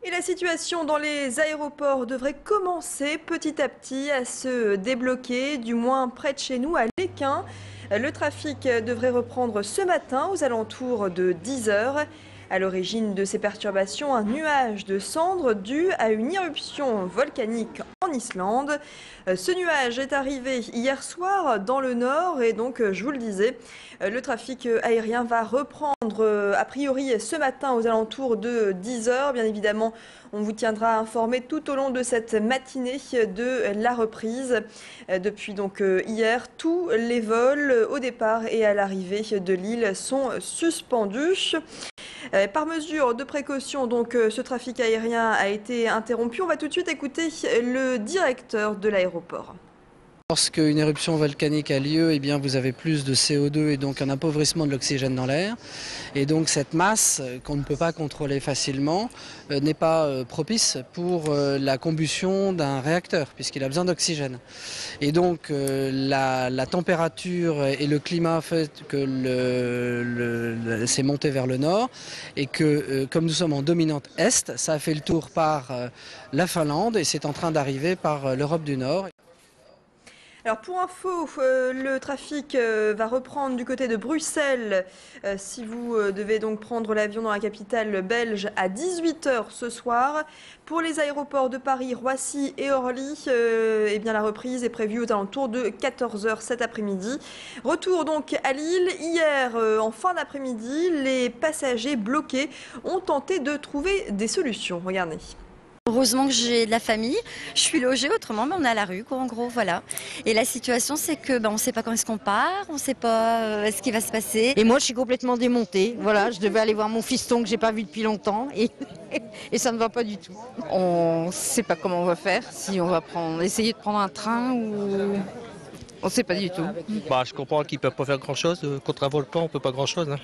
Et la situation dans les aéroports devrait commencer petit à petit à se débloquer, du moins près de chez nous, à Léquin. Le trafic devrait reprendre ce matin aux alentours de 10 heures. À l'origine de ces perturbations, un nuage de cendres dû à une éruption volcanique en Islande. Ce nuage est arrivé hier soir dans le nord et donc, je vous le disais, le trafic aérien va reprendre a priori ce matin aux alentours de 10 heures. Bien évidemment, on vous tiendra informé tout au long de cette matinée de la reprise. Depuis donc hier, tous les vols au départ et à l'arrivée de l'île sont suspendus. Par mesure de précaution, donc, ce trafic aérien a été interrompu. On va tout de suite écouter le directeur de l'aéroport. Lorsqu'une éruption volcanique a lieu, eh bien, vous avez plus de CO2 et donc un appauvrissement de l'oxygène dans l'air. Et donc cette masse qu'on ne peut pas contrôler facilement n'est pas propice pour la combustion d'un réacteur puisqu'il a besoin d'oxygène. Et donc la température et le climat fait que c'est monté vers le nord et que comme nous sommes en dominante est, ça a fait le tour par la Finlande et c'est en train d'arriver par l'Europe du Nord. Alors pour info, le trafic va reprendre du côté de Bruxelles si vous devez donc prendre l'avion dans la capitale belge à 18 h ce soir. Pour les aéroports de Paris, Roissy et Orly, eh bien la reprise est prévue aux alentours de 14 h cet après-midi. Retour donc à Lille. Hier, en fin d'après-midi, les passagers bloqués ont tenté de trouver des solutions. Regardez. Heureusement que j'ai de la famille, je suis logée, autrement mais on est à la rue quoi, en gros, voilà. Et la situation c'est que on ne sait pas quand est-ce qu'on part, on ne sait pas ce qui va se passer. Et moi je suis complètement démontée, voilà, je devais aller voir mon fiston que j'ai pas vu depuis longtemps et ça ne va pas du tout. On ne sait pas comment on va faire, si on va essayer de prendre un train ou... On ne sait pas du tout. Je comprends qu'ils ne peuvent pas faire grand-chose, contre un volcan on ne peut pas grand-chose.